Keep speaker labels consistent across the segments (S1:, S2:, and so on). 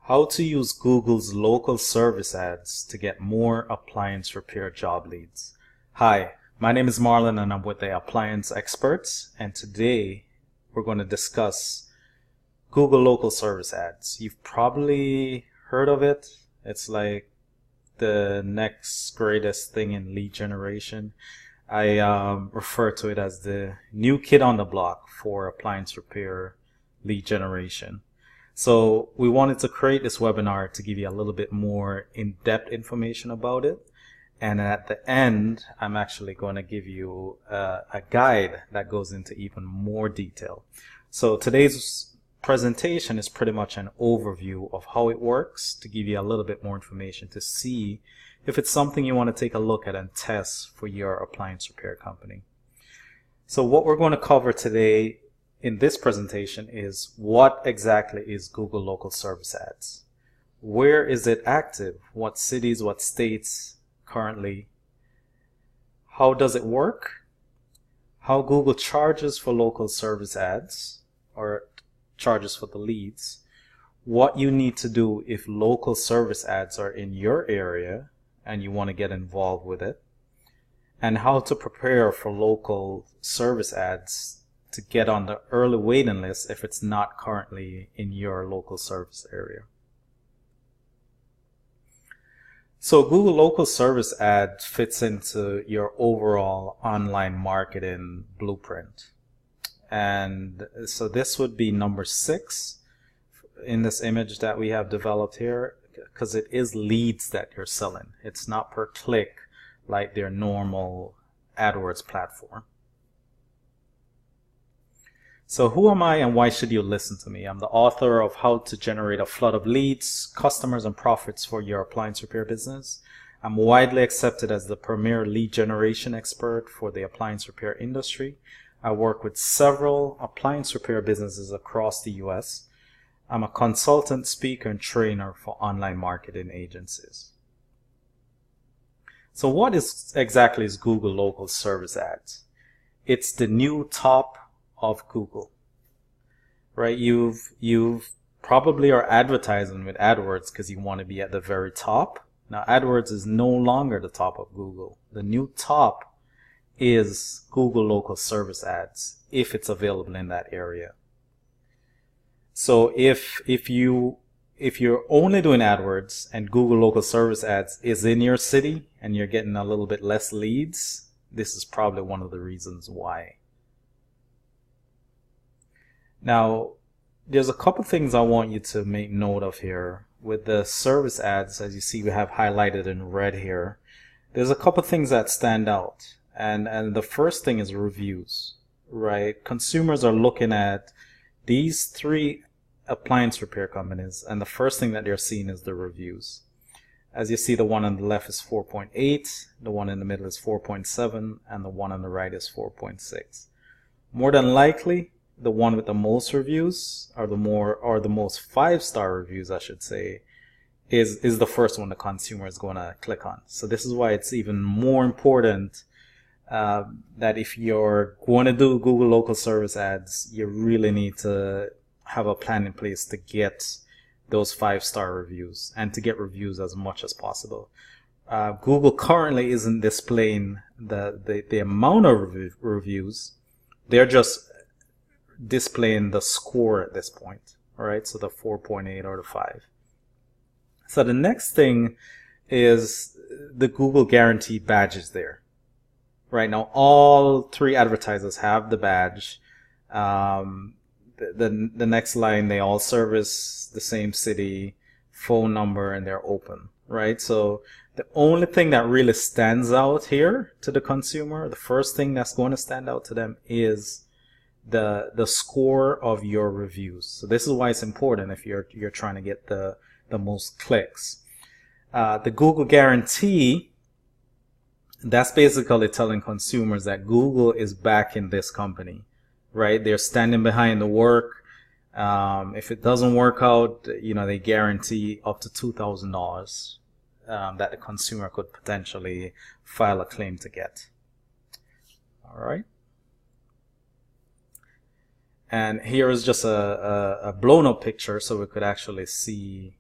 S1: How to use Google's local service ads to get more appliance repair job leads. Hi, my name is Marlon and I'm with the Appliance Experts, and today we're going to discuss Google local service ads. You've probably heard of it. It's like the next greatest thing in lead generation. I refer to it as the new kid on the block for appliance repair lead generation. So we wanted to create this webinar to give you a little bit more in-depth information about it. And at the end, I'm actually going to give you a guide that goes into even more detail. So today's presentation is pretty much an overview of how it works to give you a little bit more information to see if it's something you want to take a look at and test for your appliance repair company. So what we're going to cover today in this presentation is what exactly is Google local service ads? Where is it active? What cities, what states currently? How does it work? How Google charges for local service ads or charges for the leads? What you need to do if local service ads are in your area and you want to get involved with it, and how to prepare for local service ads to get on the early waiting list if it's not currently in your local service area. So Google local service ad fits into your overall online marketing blueprint. And so this would be number 6 in this image that we have developed here, because it is leads that you're selling. It's not per click like their normal AdWords platform. So who am I and why should you listen to me? I'm the author of How to Generate a Flood of Leads, Customers and Profits for Your Appliance Repair Business. I'm widely accepted as the premier lead generation expert for the appliance repair industry. I work with several appliance repair businesses across the US. I'm a consultant, speaker, and trainer for online marketing agencies. So what exactly is Google local service ads? It's the new top of Google, right? You've probably are advertising with AdWords because you want to be at the very top. Now AdWords is no longer the top of Google. The new top is Google local service ads if it's available in that area. So if you're only doing AdWords and Google local service ads is in your city and you're getting a little bit less leads, this is probably one of the reasons why. Now, there's a couple things I want you to make note of here. With the service ads, as you see, we have highlighted in red here. There's a couple things that stand out. And the first thing is reviews, right? Consumers are looking at these 3 appliance repair companies, and the first thing that they're seeing is the reviews. As you see, the one on the left is 4.8, the one in the middle is 4.7, and the one on the right is 4.6. More than likely, the one with the most reviews, or the most 5-star reviews, I should say, is the first one the consumer is going to click on. So this is why it's even more important that if you're going to do Google local service ads, you really need to have a plan in place to get those 5-star reviews and to get reviews as much as possible. Google currently isn't displaying the amount of reviews. They're just displaying the score at this point. All right, so the 4.8 or the 5. So the next thing is the Google Guarantee badges there. Right now, all 3 advertisers have the badge. The next line, they all service the same city, phone number, and they're open, right? So the only thing that really stands out here to the consumer, the first thing that's going to stand out to them is the score of your reviews. So this is why it's important if you're trying to get the most clicks. The Google Guarantee, that's basically telling consumers that Google is backing this company, right? They're standing behind the work. If it doesn't work out, they guarantee up to $2,000 that the consumer could potentially file a claim to get. All right. And here is just a blown up picture so we could actually see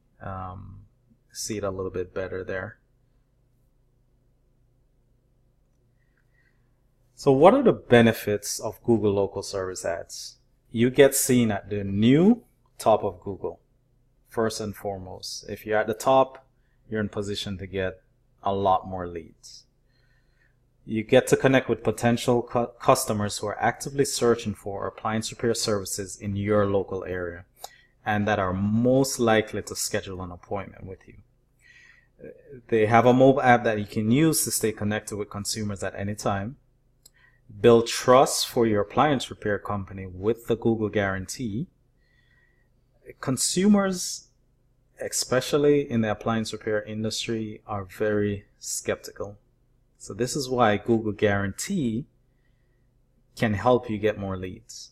S1: see it a little bit better there. So what are the benefits of Google local service ads? You get seen at the new top of Google, first and foremost. If you're at the top, you're in position to get a lot more leads. You get to connect with potential customers who are actively searching for appliance repair services in your local area and that are most likely to schedule an appointment with you. They have a mobile app that you can use to stay connected with consumers at any time. Build trust for your appliance repair company with the Google guarantee. Consumers, especially in the appliance repair industry, are very skeptical. So this is why Google Guarantee can help you get more leads.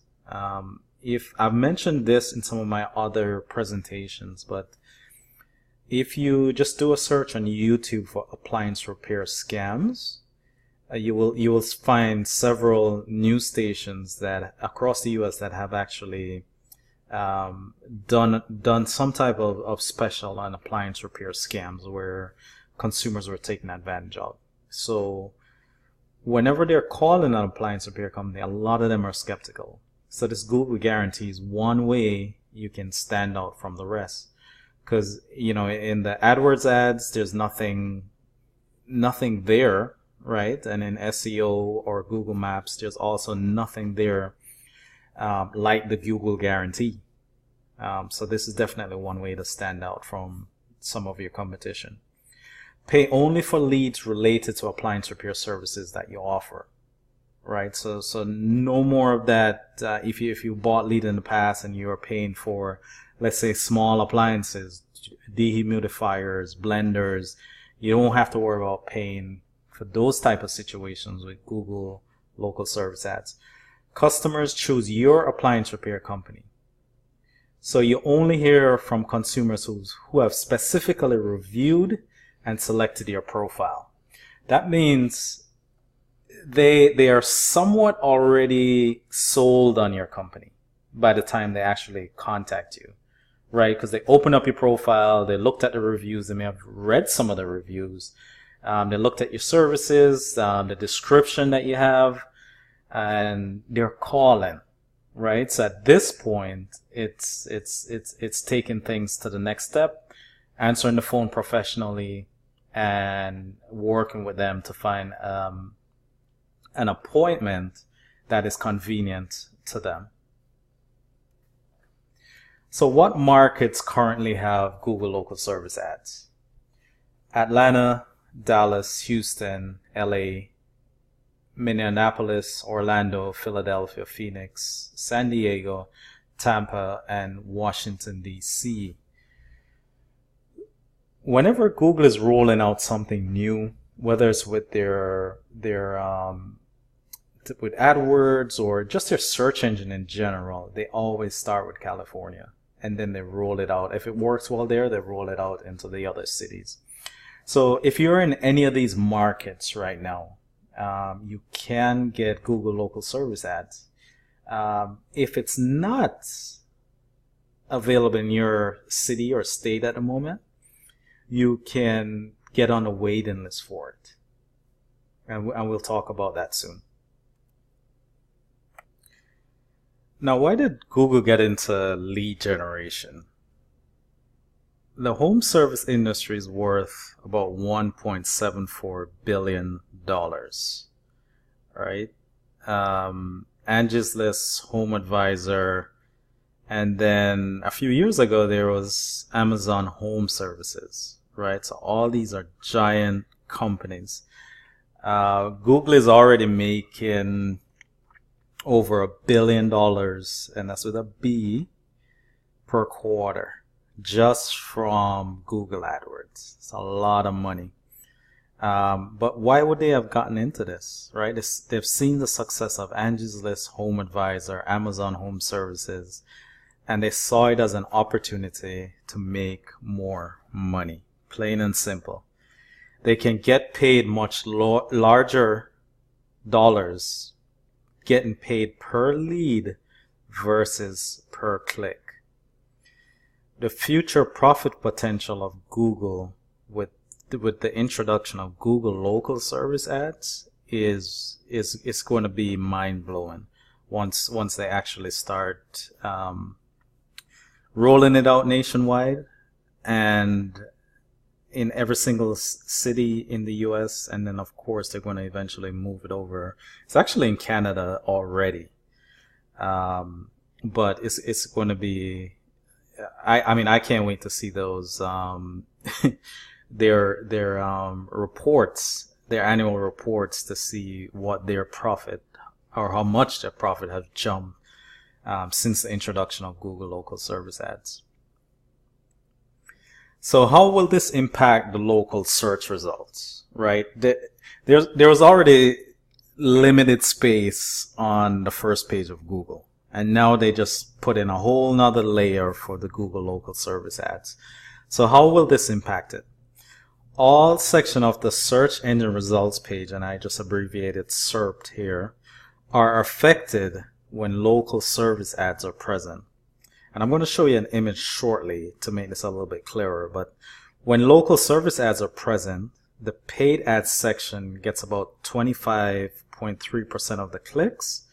S1: If I've mentioned this in some of my other presentations, but if you just do a search on YouTube for appliance repair scams, you will find several news stations that across the US that have actually done some type of special on appliance repair scams where consumers were taken advantage of. So whenever they're calling an appliance repair company, a lot of them are skeptical. So this Google guarantee is one way you can stand out from the rest. Because, you know, in the AdWords ads, there's nothing there, right? And in SEO or Google Maps, there's also nothing there like the Google guarantee. So this is definitely one way to stand out from some of your competition. Pay only for leads related to appliance repair services that you offer, right? So no more of that. If you bought lead in the past and you're paying for, let's say, small appliances, dehumidifiers, blenders, you don't have to worry about paying for those type of situations with Google local service ads. Customers choose your appliance repair company. So you only hear from consumers who have specifically reviewed and selected your profile. That means they are somewhat already sold on your company by the time they actually contact you, right? Because they open up your profile, they looked at the reviews, they may have read some of the reviews, they looked at your services, the description that you have, and they're calling, right? So at this point, it's taking things to the next step, answering the phone professionally, and working with them to find an appointment that is convenient to them. So what markets currently have Google local service ads? Atlanta, Dallas, Houston, LA, Minneapolis, Orlando, Philadelphia, Phoenix, San Diego, Tampa, and Washington, D.C. Whenever Google is rolling out something new, whether it's with their with AdWords or just their search engine in general, they always start with California and then they roll it out. If it works well there, they roll it out into the other cities. So if you're in any of these markets right now, you can get Google local service ads. If it's not available in your city or state at the moment, you can get on a waiting list for it. And we'll talk about that soon. Now, why did Google get into lead generation? The home service industry is worth about $1.74 billion, right? Angie's List, Home Advisor, and then a few years ago there was Amazon Home Services, right? So all these are giant companies. Google is already making over $1 billion, and that's with a B, per quarter, just from Google AdWords. It's a lot of money. But why would they have gotten into this, right? They've seen the success of Angie's List, Home Advisor, Amazon Home Services, and they saw it as an opportunity to make more money, plain and simple. They can get paid much larger dollars getting paid per lead versus per click. the future profit potential of Google with the introduction of Google local service ads is going to be mind-blowing once they actually start rolling it out nationwide and in every single city in the US, and then of course they're going to eventually move it over. It's actually in Canada already, but it's going to be. I mean I can't wait to see those their reports, their annual reports, to see what their profit or how much their profit has jumped since the introduction of Google local service ads. So how will this impact the local search results, right? There was already limited space on the first page of Google, and now they just put in a whole nother layer for the Google local service ads. So how will this impact it? All section of the search engine results page, and I just abbreviated SERP here, are affected when local service ads are present. And I'm going to show you an image shortly to make this a little bit clearer. But when local service ads are present, the paid ads section gets about 25.3% of the clicks.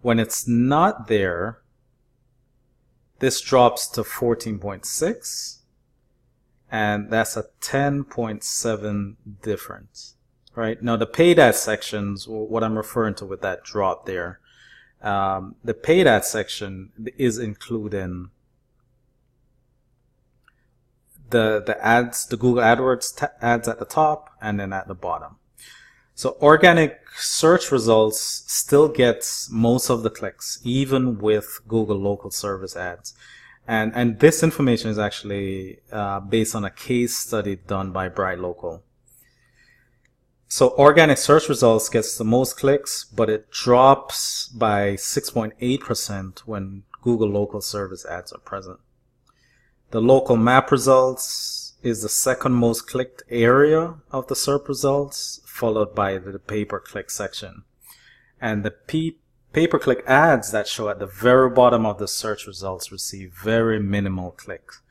S1: When it's not there, this drops to 14.6, and that's a 10.7 difference, right? Now the paid ads sections, what I'm referring to with that drop there, the paid ads section is including the ads, the Google AdWords ads at the top and then at the bottom. So organic search results still gets most of the clicks, even with Google local service ads. And this information is actually based on a case study done by Bright Local. So organic search results gets the most clicks, but it drops by 6.8% when Google local service ads are present. The local map results is the second most clicked area of the SERP results, followed by the pay-per-click section. And the pay-per-click ads that show at the very bottom of the search results receive very minimal clicks.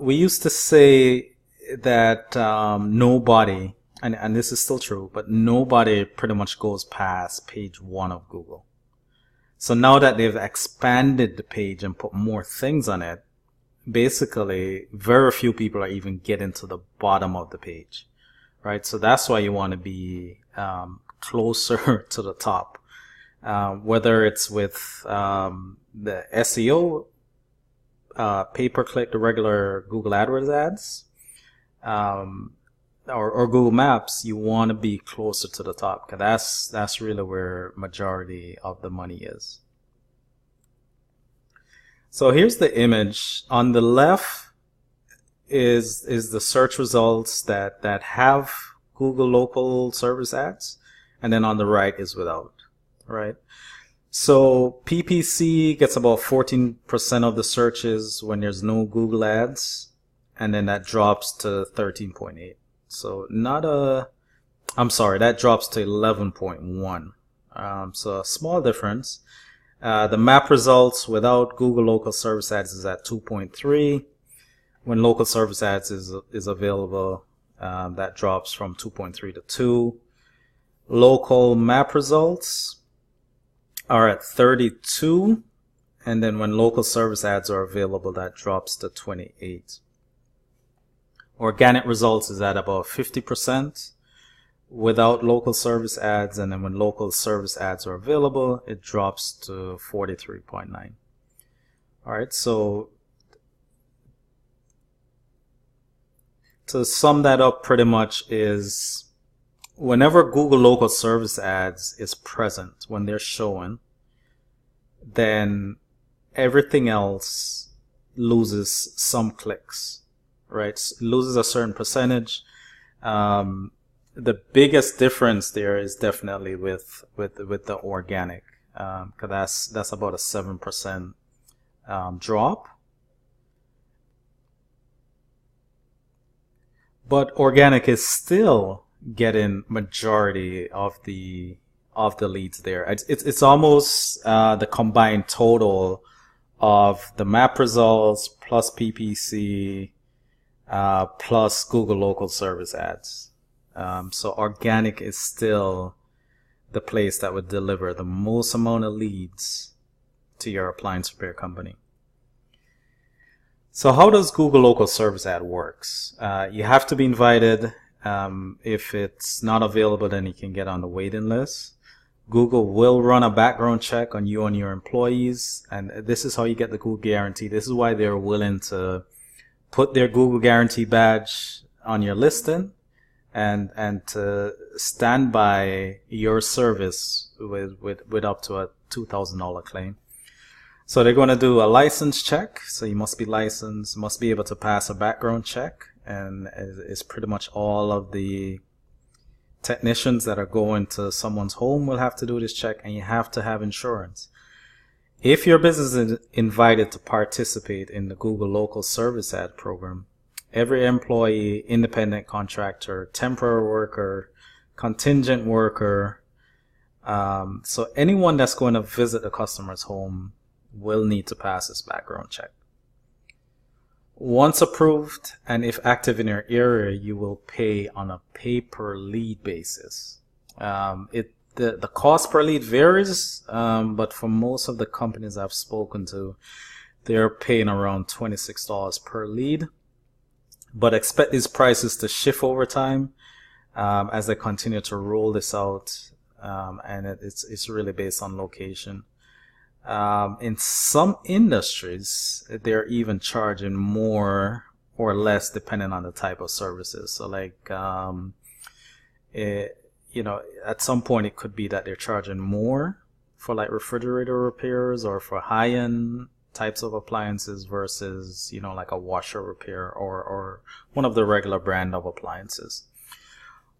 S1: We used to say that nobody, and this is still true, but nobody pretty much goes past page 1 of Google. So now that they've expanded the page and put more things on it, basically very few people are even getting to the bottom of the page, right? So that's why you want to be closer to the top, whether it's with the SEO, pay-per-click, the regular Google AdWords ads, or Google Maps. You want to be closer to the top, because that's really where majority of the money is. So here's the image. On the left is the search results that have Google local service ads, and then on the right is without, right? So PPC gets about 14% of the searches when there's no Google ads, and then that drops to 13.8. So that drops to 11.1. So a small difference. The map results without Google local service ads is at 2.3. When local service ads is available, that drops from 2.3 to 2. Local map results are at 32, and then when local service ads are available, that drops to 28. Organic results is at about 50% without local service ads, and then when local service ads are available, it drops to 43.9. All right, so to sum that up pretty much is whenever Google local service ads is present, when they're showing, then everything else loses some clicks, right? Loses a certain percentage. The biggest difference there is definitely with the organic, because that's about a 7% drop. But organic is still getting majority of the leads there. It's almost the combined total of the map results plus PPC plus Google local service ads. So organic is still the place that would deliver the most amount of leads to your appliance repair company. So how does Google local service ad works? You have to be invited. If it's not available, then you can get on the waiting list. Google will run a background check on you and your employees, and this is how you get the Google guarantee. This is why they're willing to put their Google guarantee badge on your listing and to stand by your service with up to a $2,000 claim. So they're going to do a license check. So you must be licensed, must be able to pass a background check, and it's pretty much all of the technicians that are going to someone's home will have to do this check, and you have to have insurance. If your business is invited to participate in the Google local service ad program, every employee, independent contractor, temporary worker, contingent worker, so anyone that's going to visit a customer's home will need to pass this background check. Once approved, and if active in your area, you will pay on a pay-per-lead basis. The cost per lead varies, but for most of the companies I've spoken to, they're paying around $26 per lead. But expect these prices to shift over time as they continue to roll this out, and it's really based on location. In some industries, they're even charging more or less depending on the type of services. So like, at some point it could be that they're charging more for like refrigerator repairs or for high-end types of appliances versus, like a washer repair or one of the regular brand of appliances.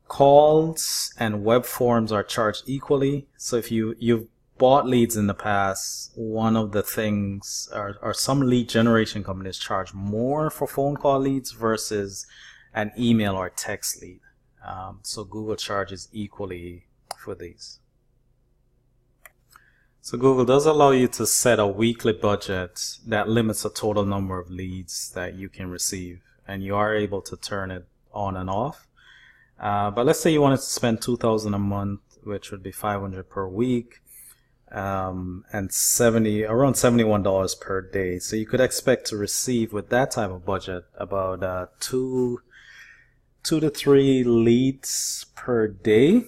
S1: Calls and web forms are charged equally. So if you've bought leads in the past, one of the things are some lead generation companies charge more for phone call leads versus an email or text lead. So Google charges equally for these. So Google does allow you to set a weekly budget that limits the total number of leads that you can receive, and you are able to turn it on and off. But let's say you wanted to spend $2,000 a month, which would be $500 per week. And around $71 per day. So you could expect to receive with that type of budget about 2 to 3 leads per day,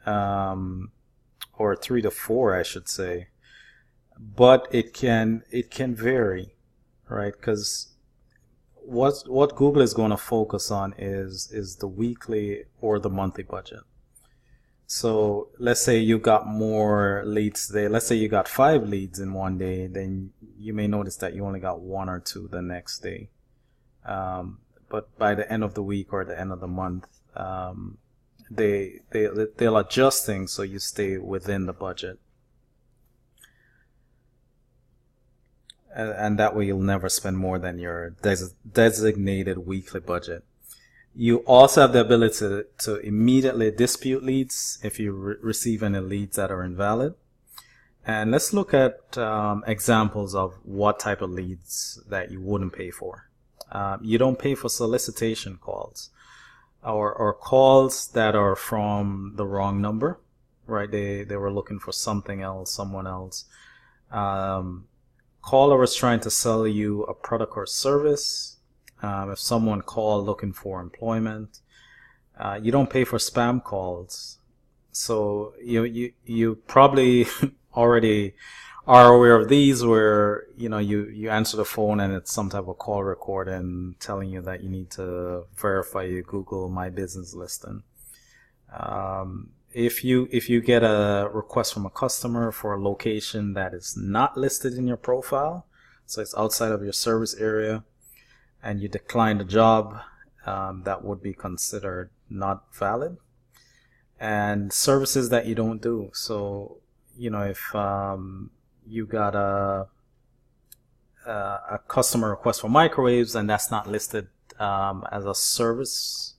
S1: or 3 to 4, I should say. But it can vary, right? Because what Google is going to focus on is the weekly or the monthly budget. So let's say you got more leads today. Let's say you got 5 leads in one day, then you may notice that you only got 1 or 2 the next day. But by the end of the week or the end of the month, they'll adjust things so you stay within the budget. And that way you'll never spend more than your designated weekly budget. You also have the ability to immediately dispute leads if you receive any leads that are invalid. And let's look at examples of what type of leads that you wouldn't pay for. You don't pay for solicitation calls or calls that are from the wrong number, right? They were looking for something else, someone else. Caller was trying to sell you a product or service. If someone called looking for employment, you don't pay for spam calls. So you probably already are aware of these, where you answer the phone and it's some type of call recording telling you that you need to verify your Google My Business listing. If you get a request from a customer for a location that is not listed in your profile, so it's outside of your service area, and you decline the job, that would be considered not valid. And services that you don't do. So, if you got a customer request for microwaves and that's not listed as a service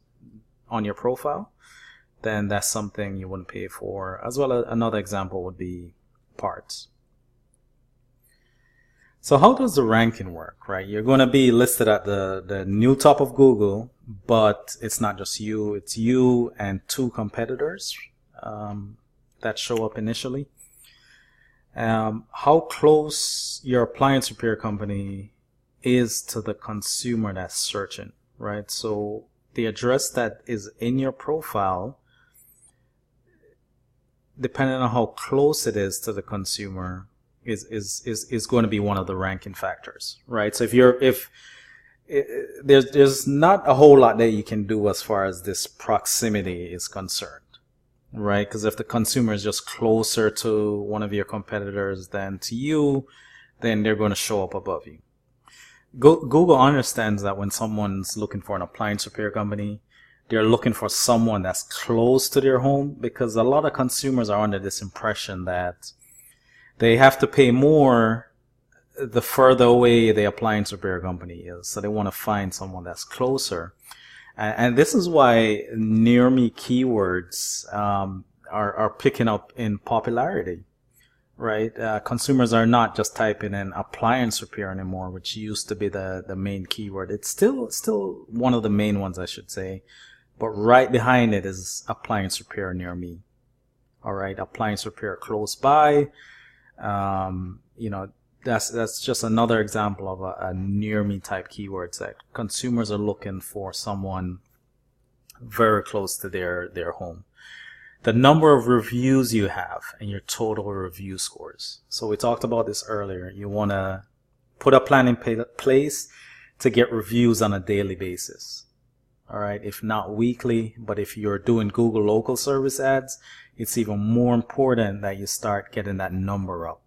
S1: on your profile, then that's something you wouldn't pay for. As well as another example would be parts. So how does the ranking work, right? You're going to be listed at the new top of Google, but it's not just you, it's you and two competitors that show up initially. How close your appliance repair company is to the consumer that's searching, right? So the address that is in your profile, depending on how close it is to the consumer, is going to be one of the ranking factors, right? So if there's not a whole lot that you can do as far as this proximity is concerned, right? Because if the consumer is just closer to one of your competitors than to you, then they're going to show up above you. Google understands that when someone's looking for an appliance repair company, they're looking for someone that's close to their home, because a lot of consumers are under this impression that they have to pay more the further away the appliance repair company is. So they want to find someone that's closer. And this is why near me keywords are picking up in popularity, right? Consumers are not just typing in appliance repair anymore, which used to be the main keyword. It's still one of the main ones, I should say. But right behind it is appliance repair near me. All right, appliance repair close by. That's just another example of a near me type keywords that consumers are looking for someone very close to their home. The number of reviews you have and your total review scores. So we talked about this earlier. You want to put a plan in place to get reviews on a daily basis. All right, if not weekly, but if you're doing Google local service ads, it's even more important that you start getting that number up.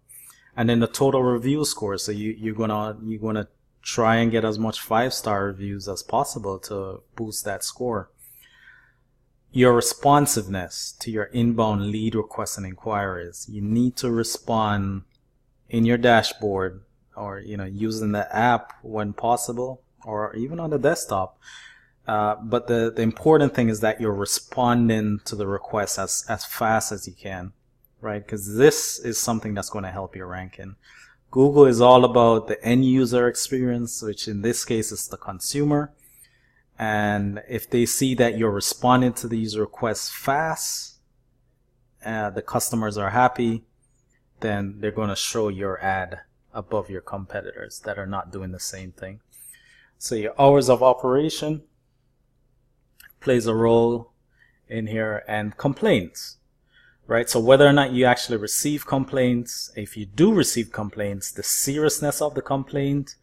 S1: And then the total review score. So you're gonna try and get as much 5-star reviews as possible to boost that score. Your responsiveness to your inbound lead requests and inquiries. You need to respond in your dashboard, or using the app when possible, or even on the desktop. But the important thing is that you're responding to the requests as fast as you can, right? Because this is something that's going to help your ranking. Google is all about the end user experience, which in this case is the consumer. And if they see that you're responding to these requests fast, the customers are happy, then they're going to show your ad above your competitors that are not doing the same thing. So your hours of operation plays a role in here, and complaints, right? So whether or not you actually receive complaints, if you do receive complaints, the seriousness of the complaint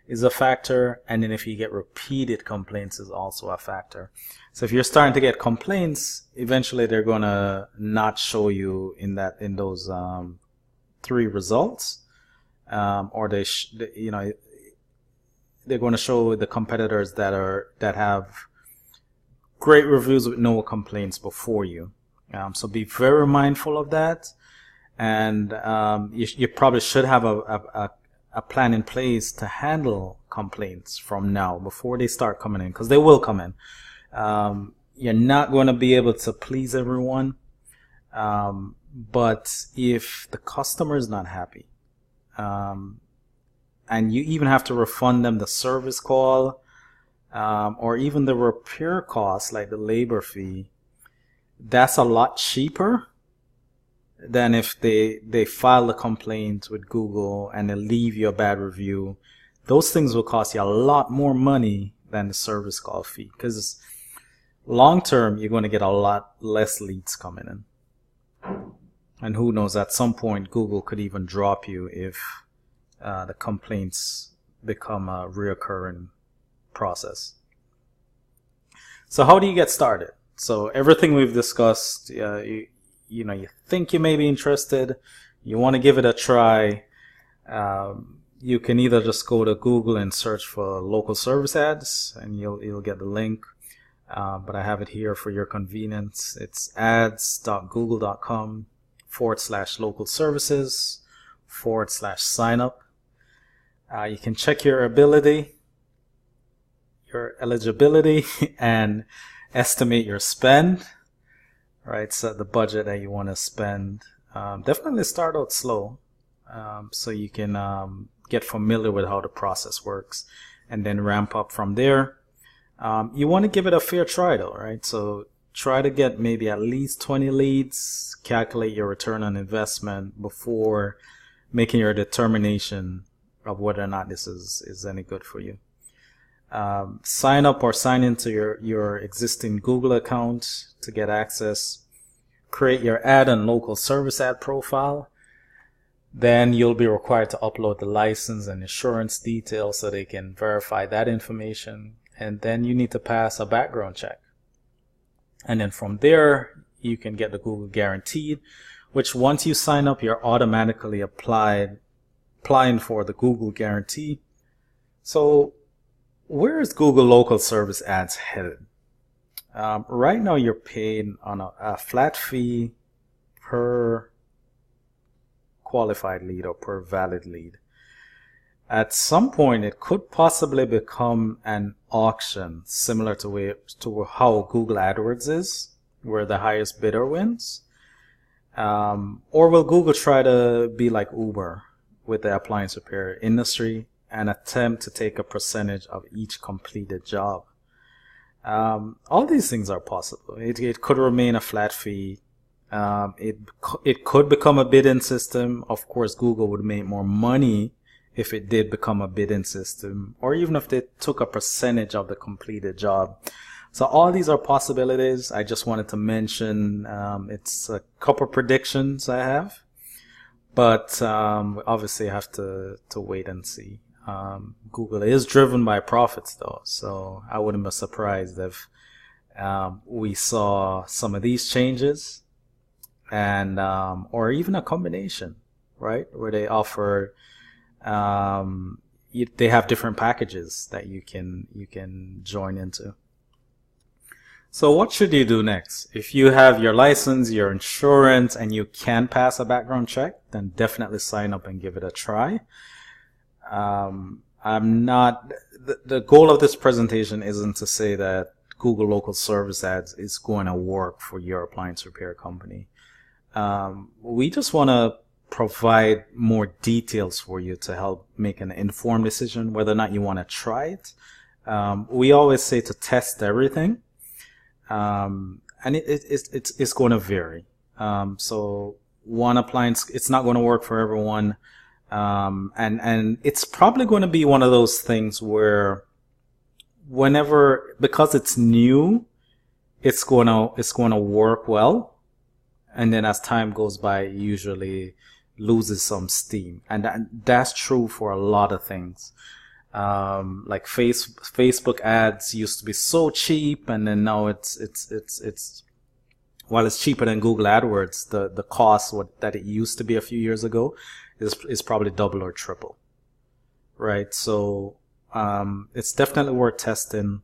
S1: is a factor, and then if you get repeated complaints is also a factor. So if you're starting to get complaints, eventually they're going to not show you in those 3 results, or they're going to show the competitors that have great reviews with no complaints before you. So be very mindful of that, and you probably should have a plan in place to handle complaints from now before they start coming in, because they will come in. You're not going to be able to please everyone, but if the customer is not happy, and you even have to refund them the service call, or even the repair costs, like the labor fee, that's a lot cheaper than if they file a complaint with Google and they leave you a bad review. Those things will cost you a lot more money than the service call fee, because long term you're going to get a lot less leads coming in. And who knows, at some point Google could even drop you if the complaints become a reoccurring process. So how do you get started? So everything we've discussed, you think you may be interested, you want to give it a try, you can either just go to Google and search for local service ads, and you'll get the link, but I have it here for your convenience. It's ads.google.com/local services/sign up. You can check your eligibility and estimate your spend, right? So the budget that you want to spend. Definitely start out slow, so you can get familiar with how the process works, and then ramp up from there. You want to give it a fair try though, right? So try to get maybe at least 20 leads, calculate your return on investment before making your determination of whether or not this is any good for you. Sign up or sign into your existing Google account to get access. Create your ad and local service ad profile. Then you'll be required to upload the license and insurance details so they can verify that information. And then you need to pass a background check. And then from there, you can get the Google Guaranteed, which once you sign up, you're automatically applying for the Google Guarantee. So where is Google Local Service Ads headed? Right now, you're paid on a flat fee per qualified lead or per valid lead. At some point, it could possibly become an auction similar to how Google AdWords is, where the highest bidder wins. Or will Google try to be like Uber with the appliance repair industry and attempt to take a percentage of each completed job? All these things are possible. It could remain a flat fee. It could become a bidding system. Of course, Google would make more money if it did become a bidding system, or even if they took a percentage of the completed job. So all these are possibilities. I just wanted to mention it's a couple predictions I have, but obviously I have to wait and see. Google is driven by profits though, so I wouldn't be surprised if we saw some of these changes, and or even a combination, right, where they offer they have different packages that you can join into. So what should you do next? If you have your license, your insurance, and you can pass a background check, then definitely sign up and give it a try. The goal of this presentation isn't to say that Google Local Service Ads is going to work for your appliance repair company. We just want to provide more details for you to help make an informed decision whether or not you want to try it. We always say to test everything, and it's going to vary. So one appliance, it's not going to work for everyone, and it's probably going to be one of those things where because it's new, it's going to work well, and then as time goes by, it usually loses some steam, and that's true for a lot of things. Like Facebook ads used to be so cheap, and then now it's while it's cheaper than Google AdWords, the cost that it used to be a few years ago is probably double or triple, right? So it's definitely worth testing.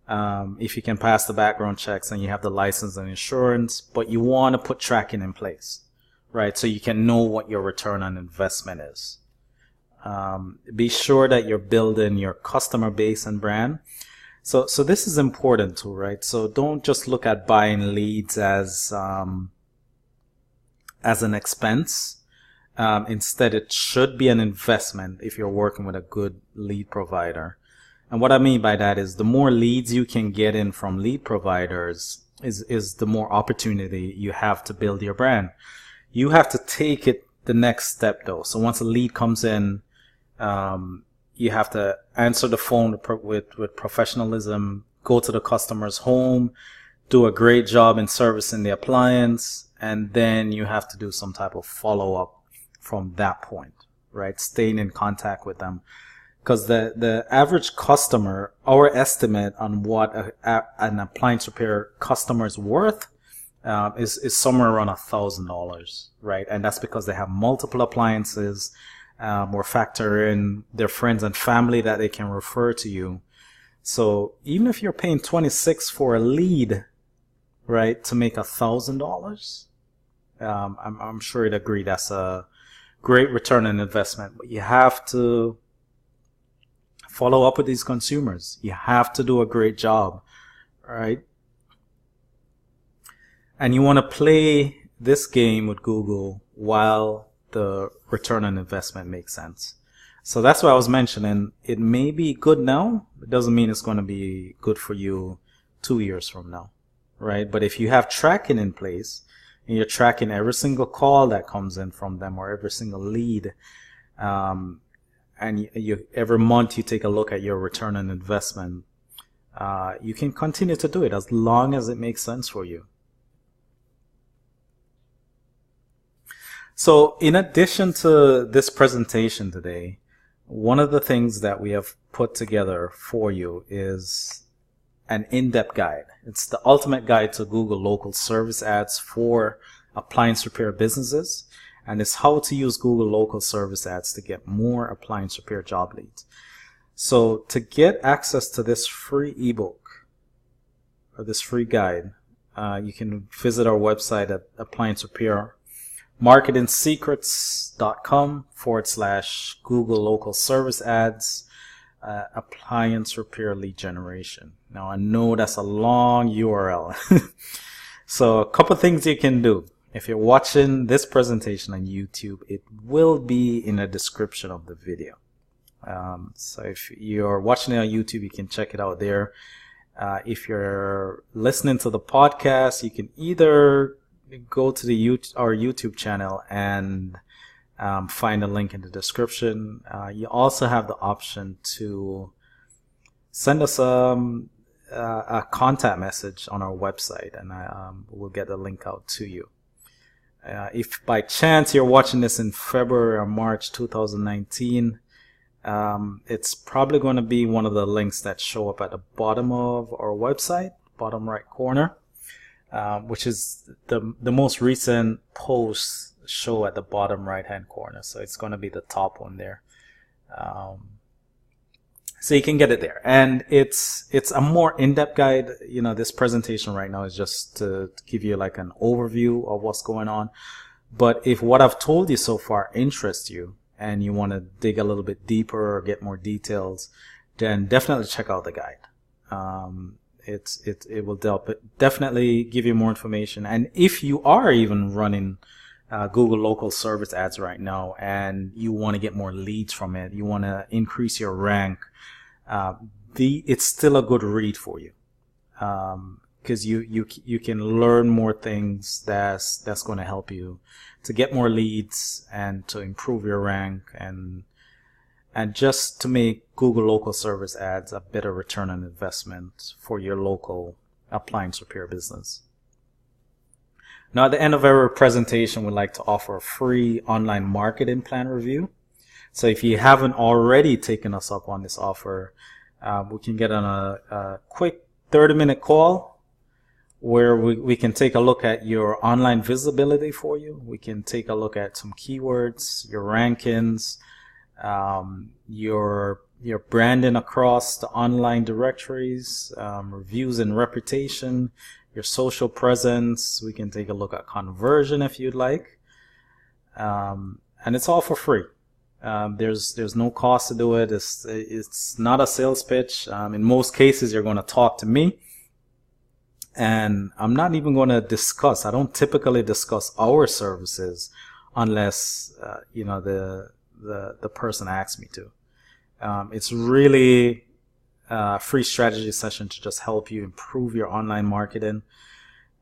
S1: If you can pass the background checks and you have the license and insurance, but you want to put tracking in place, right? So you can know what your return on investment is. Be sure that you're building your customer base and brand. So this is important too, right? So don't just look at buying leads as an expense. Instead, it should be an investment if you're working with a good lead provider. And what I mean by that is the more leads you can get in from lead providers is the more opportunity you have to build your brand. You have to take it the next step though. So once a lead comes in, you have to answer the phone with professionalism, go to the customer's home, do a great job in servicing the appliance, and then you have to do some type of follow-up from that point, right? Staying in contact with them. Because the average customer, our estimate on what an appliance repair customer is worth is somewhere around $1,000, right? And that's because they have multiple appliances, or factor in their friends and family that they can refer to you. So even if you're paying $26 for a lead, right, to make $1,000, I'm sure you'd agree that's a great return on investment. But you have to follow up with these consumers. You have to do a great job, right? And you want to play this game with Google while the return on investment makes sense. So that's what I was mentioning. It may be good now. It doesn't mean it's going to be good for you 2 years from now, right? But if you have tracking in place and you're tracking every single call that comes in from them or every single lead, and you every month you take a look at your return on investment, you can continue to do it as long as it makes sense for you. So in addition to this presentation today, one of the things that we have put together for you is an in-depth guide. It's the ultimate guide to Google local service ads for appliance repair businesses, and it's how to use Google local service ads to get more appliance repair job leads. So to get access to this free ebook or this free guide, you can visit our website at appliancesecrets.com/Google local service ads, appliance repair lead generation. Now I know that's a long URL. So a couple things you can do. If you're watching this presentation on YouTube, it will be in the description of the video. So if you're watching it on YouTube, you can check it out there. If you're listening to the podcast, you can either go to our YouTube channel and find a link in the description. You also have the option to send us a contact message on our website, and we'll get the link out to you. If by chance you're watching this in February or March 2019, it's probably going to be one of the links that show up at the bottom of our website, bottom right corner, which is the most recent posts show at the bottom right hand corner. So it's going to be the top one there. So you can get it there, and it's a more in-depth guide. You know, this presentation right now is just to give you like an overview of what's going on. But if what I've told you so far interests you and you want to dig a little bit deeper or get more details, then definitely check out the guide. It will definitely give you more information. And if you are even running Google local service ads right now and you want to get more leads from it, you want to increase your rank, it's still a good read for you, because you can learn more things that's going to help you to get more leads and to improve your rank and just to make Google local service ads a better return on investment for your local appliance repair business. Now, at the end of every presentation, we'd like to offer a free online marketing plan review. So if you haven't already taken us up on this offer, we can get on a quick 30-minute call where we can take a look at your online visibility for you. We can take a look at some keywords, your rankings, your branding across the online directories, reviews and reputation, your social presence. We can take a look at conversion if you'd like, and it's all for free. There's no cost to do it. It's not a sales pitch. In most cases, you're going to talk to me, and I'm not even going to discuss. I don't typically discuss our services unless the person asks me to. It's really a free strategy session to just help you improve your online marketing.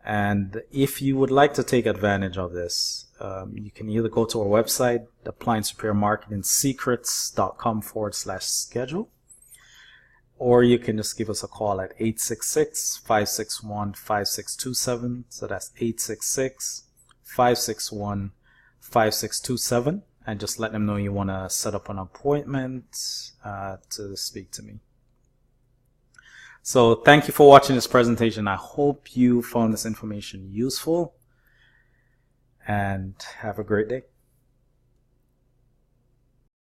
S1: And if you would like to take advantage of this, you can either go to our website, appliancerepairmarketingsecrets.com/schedule, or you can just give us a call at 866-561-5627. So that's 866-561-5627, and just let them know you want to set up an appointment to speak to me. So thank you for watching this presentation. I hope you found this information useful, and have a great day.